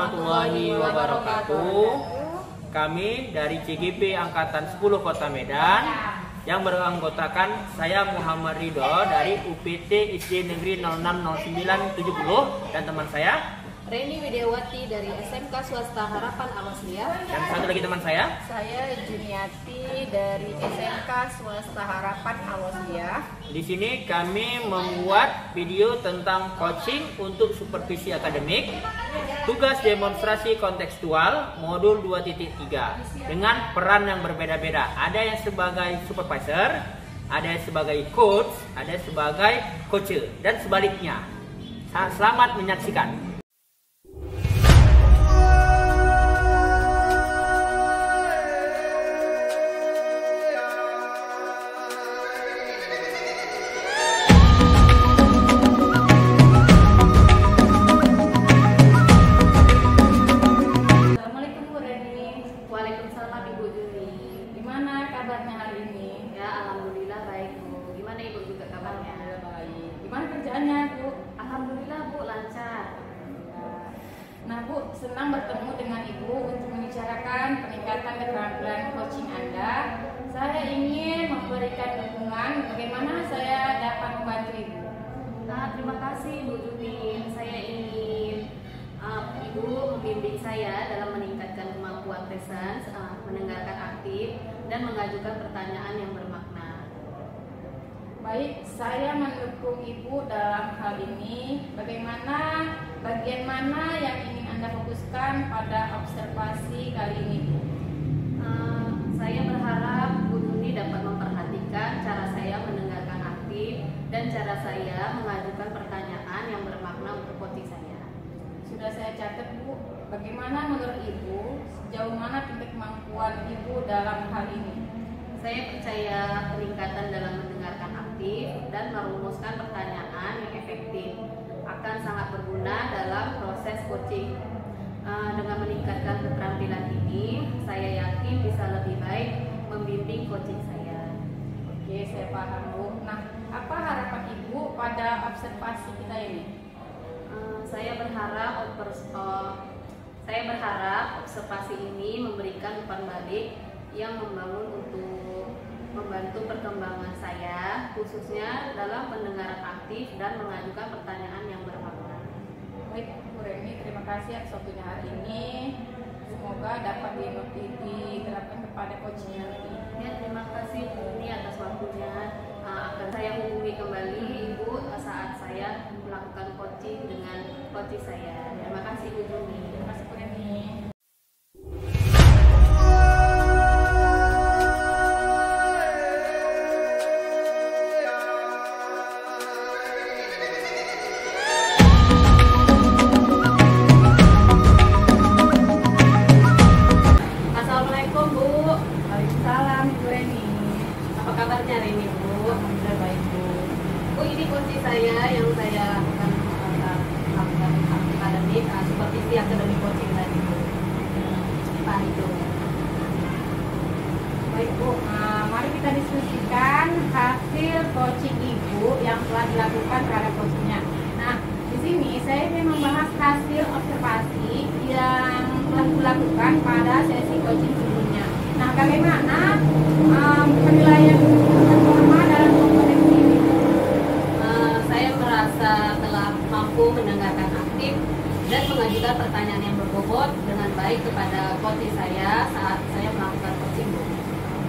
warahmatullahi wabarakatuh. Kami dari CGP Angkatan 10 Kota Medan yang beranggotakan saya Muhammad Ridho dari UPT SD Negeri 060970 dan teman saya Reni Widiawati dari SMK Swasta Harapan Awaslia. dan satu lagi teman saya Juniati dari SMK Swasta Harapan Awaslia. Di sini kami membuat video tentang coaching untuk supervisi akademik, tugas demonstrasi kontekstual modul 2.3 dengan peran yang berbeda-beda. Ada yang sebagai supervisor, ada yang sebagai coach, ada yang sebagai coach dan sebaliknya. Selamat menyaksikan. Waalaikumsalam Ibu Juni. Gimana kabarnya hari ini? Ya, alhamdulillah baik Bu. Gimana Ibu juga kabarnya? Alhamdulillah baik. Gimana kerjaannya Bu? Alhamdulillah Bu, lancar. Nah Bu, senang bertemu dengan Ibu untuk membicarakan peningkatan keterampilan coaching Anda. Saya ingin memberikan dukungan bagaimana saya dapat membantu Ibu. Nah, terima kasih Bu Juni. Saya ingin Ibu membimbing saya dalam meningkatkan kemampuan presence, mendengarkan aktif, dan mengajukan pertanyaan yang bermakna. Baik, saya mendukung Ibu dalam hal ini. Bagaimana bagian mana yang ingin Anda fokuskan pada observasi kali ini Bu? Saya berharap Bu Juni dapat memperhatikan cara saya mendengarkan aktif dan cara saya mengajukan pertanyaan yang bermakna untuk coaching saya. Sudah saya catat Bu, bagaimana menurut Ibu, sejauh mana tingkat kemampuan Ibu dalam hal ini? Saya percaya peningkatan dalam mendengarkan aktif dan merumuskan pertanyaan yang efektif akan sangat berguna dalam proses coaching. Dengan meningkatkan keterampilan ini, saya yakin bisa lebih baik membimbing coaching saya. Oke, saya paham Bu. Nah, apa harapan Ibu pada observasi kita ini? Saya berharap observasi ini memberikan umpan balik yang membantu perkembangan saya, khususnya dalam pendengaran aktif dan mengajukan pertanyaan yang bermakna. Baik Bu Reni, terima kasih atas waktunya hari ini. Semoga dapat diterapkan kepada coaching nanti. Ya, terima kasih Bu Uni atas waktunya. Akan saya hubungi kembali Ibu saat saya melakukan coaching dengan coaching saya. Terima kasih Bu Uni. Terima kasih Bu Reni. Assalamualaikum Bu. Waalaikumsalam Bu Reni. Apa kabarnya hari ini Bu? Alhamdulillah baik Bu. Bu, ini coaching saya yang saya lakukan akademik, supervisi akademik coaching tadi Bu. Pak itu. Baik Bu, mari kita diskusikan hasil coaching Ibu yang telah dilakukan terhadap coachingnya. Nah, di sini saya ingin membahas hasil observasi yang telah dilakukan pada sesi coaching sebelumnya. Nah, bagaimana penilaian performa dalam kompetensi ini? Saya merasa telah mampu mendengarkan aktif dan mengajukan pertanyaan yang berbobot dengan baik kepada coaching saya saat saya melakukan coaching Bu.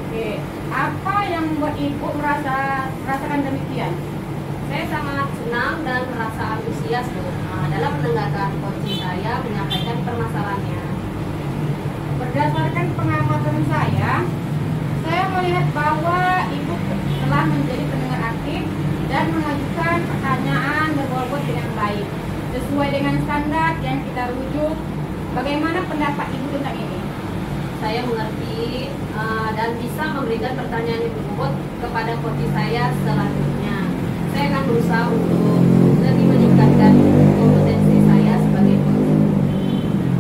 Oke, apa yang membuat Ibu merasakan demikian? Saya sangat senang dan merasa antusias Bu dalam mendengarkan coaching saya menyampaikan permasalahannya. Berdasarkan pengamatan saya melihat bahwa Ibu telah menjadi pendengar aktif dan mengajukan pertanyaan berbobot dengan baik sesuai dengan standar yang kita rujuk. Bagaimana pendapat Ibu tentang ini? Saya mengerti dan bisa memberikan pertanyaan yang berbobot kepada coaching saya selanjutnya. Saya akan berusaha untuk lebih meningkatkan kompetensi saya sebagai coach.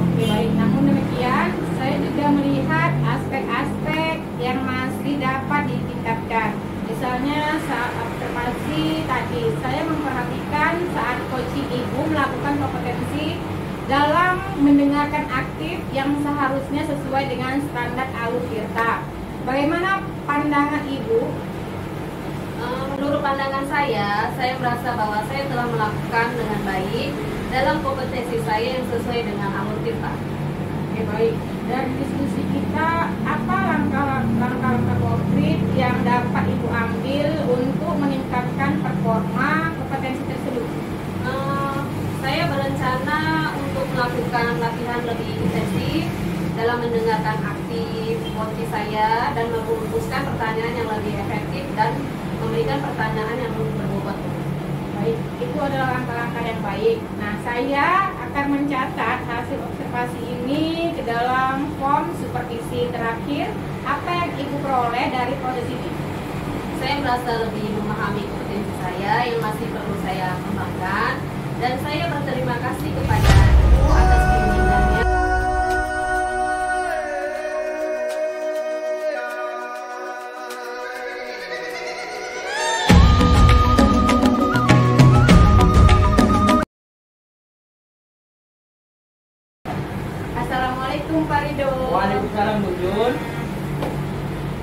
Oke, baik. Namun demikian, saya juga melihat aspek-aspek yang masih dapat ditingkatkan. Misalnya saat observasi tadi, saya memperhatikan saat coaching Ibu melakukan kompetensi dalam mendengarkan aktif yang seharusnya sesuai dengan standar alur tirta. Bagaimana pandangan Ibu? Menurut pandangan saya merasa bahwa saya telah melakukan dengan baik dalam kompetensi saya yang sesuai dengan alur tirta. Oke, baik. Dari diskusi kita, apa langkah-langkah konkret yang dapat Ibu ambil untuk meningkatkan performa kompetensi tersebut? Saya berencana untuk melakukan latihan lebih intensif dalam mendengarkan aktif coach saya dan merumuskan pertanyaan yang lebih efektif dan memberikan pertanyaan yang lebih berbobot. Baik, itu adalah langkah-langkah yang baik. Nah, saya akan mencatat hasil observasi ini ke dalam form supervisi terakhir. Apa yang Ibu peroleh dari proses ini? Saya merasa lebih memahami kompetensi saya yang masih perlu saya kembangkan, dan saya berterima kasih kepada Ibu atas bimbingannya. Assalamualaikum Pak Ridho. Waalaikumsalam Bu Jun.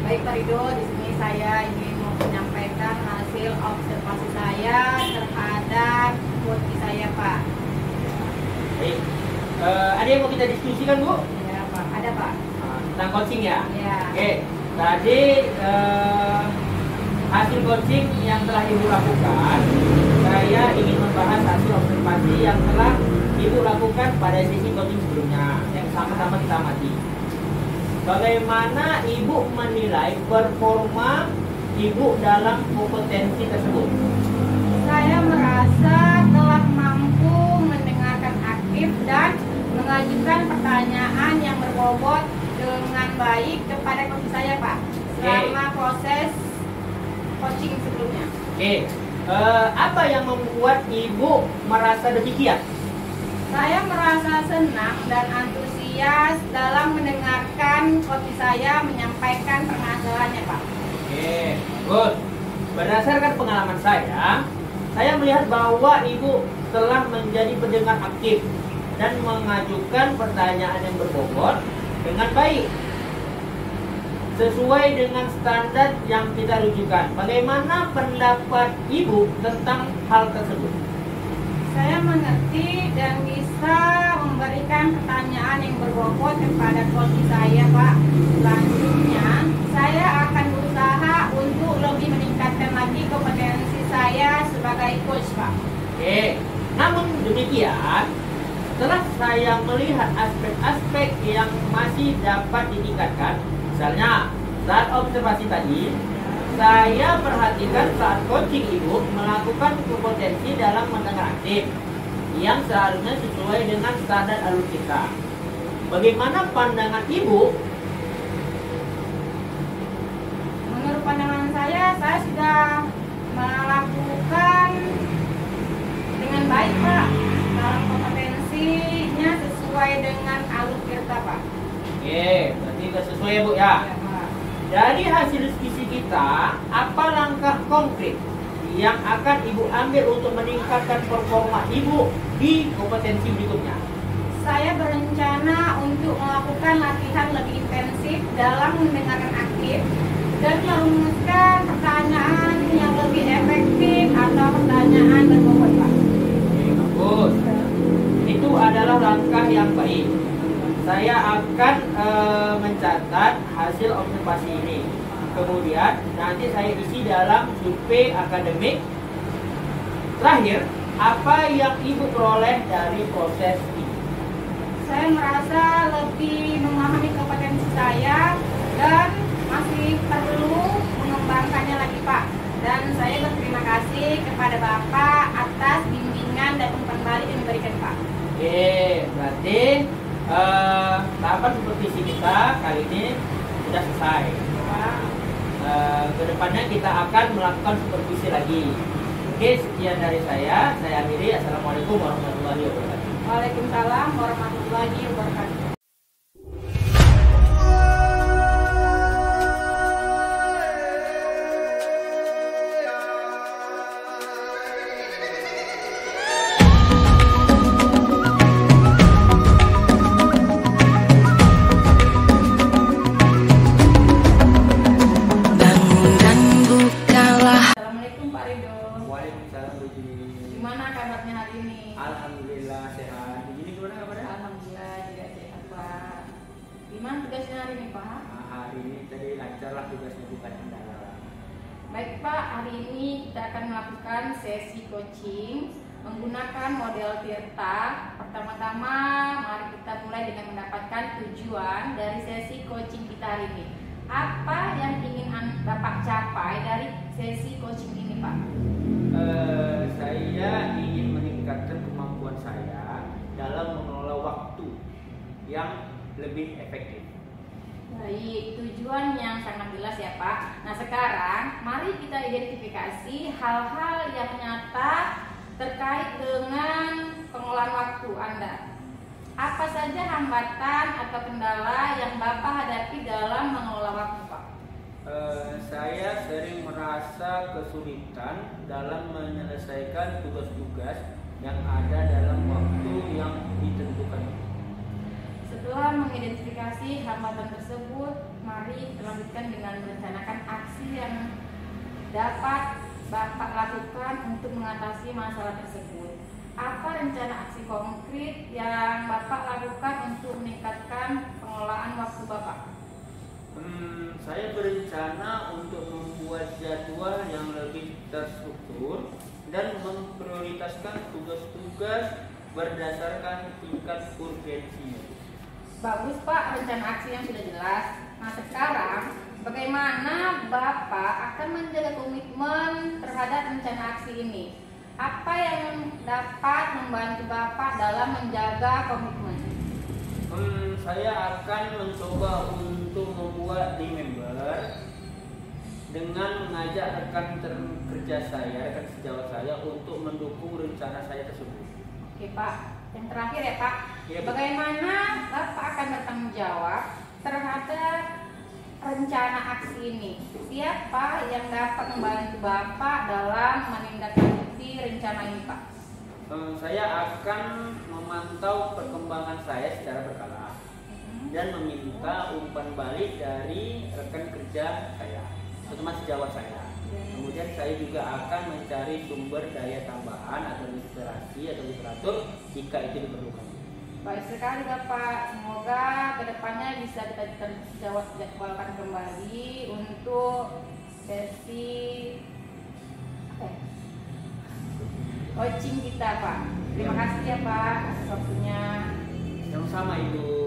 Baik Pak Ridho, di sini saya ingin menyampaikan hasil observasi saya terhadap coach saya Pak. Baik. Ada yang mau kita diskusikan Bu? Ya Pak, ada Pak. Tentang coaching ya? Ya. Oke. Tadi hasil coaching yang telah Ibu lakukan, saya ingin membahas hasil observasi yang telah Ibu lakukan pada sesi coaching sebelumnya yang sama-sama kita amati. Bagaimana Ibu menilai performa Ibu dalam kompetensi tersebut? Saya merasa telah mampu mendengarkan aktif dan mengajukan pertanyaan yang berbobot dengan baik kepada coach saya Pak selama proses coaching sebelumnya. Oke. Apa yang membuat Ibu merasa demikian? Saya merasa senang dan antusias dalam mendengarkan coach saya menyampaikan permasalahannya Pak. Oke, good. Berdasarkan pengalaman saya melihat bahwa Ibu telah menjadi pendengar aktif dan mengajukan pertanyaan yang berbobot dengan baik sesuai dengan standar yang kita rujukan. Bagaimana pendapat Ibu tentang hal tersebut? Saya mengerti dan bisa memberikan pertanyaan yang berbobot kepada coach saya Pak. Selanjutnya, saya akan berusaha untuk lebih meningkatkan lagi kompetensi saya sebagai coach Pak. Oke, namun demikian, setelah saya melihat aspek-aspek yang masih dapat ditingkatkan, misalnya saat observasi tadi, saya perhatikan saat coaching Ibu melakukan kompetensi dalam mendengar aktif yang seharusnya sesuai dengan standar alur kita. Bagaimana pandangan Ibu? Menurut pandangan saya sudah melakukan dengan baik Pak. Dalam kompetensinya sesuai dengan alur tirta Pak. Oke, berarti sudah sesuai ya Bu ya. Dari hasil diskusi kita, apa langkah konkret yang akan Ibu ambil untuk meningkatkan performa Ibu di kompetensi berikutnya? Saya berencana untuk melakukan latihan lebih intensif dalam mendengarkan aktif dan merumuskan pertanyaan yang lebih efektif atau pertanyaan berbobot Pak. Oke, bagus. Itu adalah langkah yang baik. Saya akan mencatat hasil observasi ini. Kemudian nanti saya isi dalam survei akademik. Terakhir, apa yang Ibu peroleh dari proses ini? Saya merasa lebih memahami kompetensi saya dan masih perlu mengembangkannya lagi Pak. Dan saya berterima kasih kepada Bapak atas bimbingan dan umpan balik yang diberikan Pak. Oke, berarti tahapan supervisi kita kali ini sudah selesai. Kedepannya kita akan melakukan supervisi lagi. Oke, sekian dari saya akhiri. Assalamualaikum warahmatullahi wabarakatuh. Waalaikumsalam warahmatullahi wabarakatuh. Mario. Waalaikumsalam Bu Jini. Gimana kabarnya hari ini? Alhamdulillah sehat. Bu Jini gimana kabarnya? Alhamdulillah juga sehat Pak. Gimana tugasnya hari ini Pak? Nah, hari ini tadi lancar lah tugasnya, bukan kendala. Baik Pak, hari ini kita akan melakukan sesi coaching menggunakan model Tirta. Pertama-tama mari kita mulai dengan mendapatkan tujuan dari sesi coaching kita hari ini. Apa yang ingin Bapak capai dari sesi coaching ini Pak? Saya ingin meningkatkan kemampuan saya dalam mengelola waktu yang lebih efektif. Baik, tujuan yang sangat jelas ya Pak. Nah sekarang mari kita identifikasi hal-hal yang nyata terkait dengan pengelolaan waktu Anda. Apa saja hambatan atau kendala yang Bapak hadapi dalam mengelola waktu Pak? Saya sering merasa kesulitan dalam menyelesaikan tugas-tugas yang ada dalam waktu yang ditentukan. Setelah mengidentifikasi hambatan tersebut, mari lanjutkan dengan merencanakan aksi yang dapat Bapak lakukan untuk mengatasi masalah tersebut. Apa rencana aksi konkret yang Bapak lakukan untuk meningkatkan pengelolaan waktu Bapak? Saya berencana untuk membuat jadwal yang lebih terstruktur dan memprioritaskan tugas-tugas berdasarkan tingkat urgensinya. Bagus Pak, rencana aksi yang sudah jelas. Nah sekarang, bagaimana Bapak akan menjaga komitmen terhadap rencana aksi ini? Apa yang dapat membantu Bapak dalam menjaga komitmen? Saya akan mencoba untuk membuat team member dengan mengajak rekan kerja saya, rekan sejawat saya untuk mendukung rencana saya tersebut. Oke Pak, yang terakhir ya Pak, Ya, Bu. bagaimana Bapak akan bertanggung jawab terhadap rencana aksi ini? Siapa yang dapat membantu Bapak dalam menindaklanjuti rencana ini Pak? Saya akan memantau perkembangan saya secara berkala dan meminta umpan balik dari rekan kerja saya, terutama sejawat saya. Kemudian saya juga akan mencari sumber daya tambahan atau inspirasi atau literatur jika itu diperlukan. Baik sekali Bapak, semoga kedepannya bisa kita jadwalkan kembali untuk sesi coaching kita Pak. Terima kasih ya Pak atas waktunya. Sama-sama Ibu.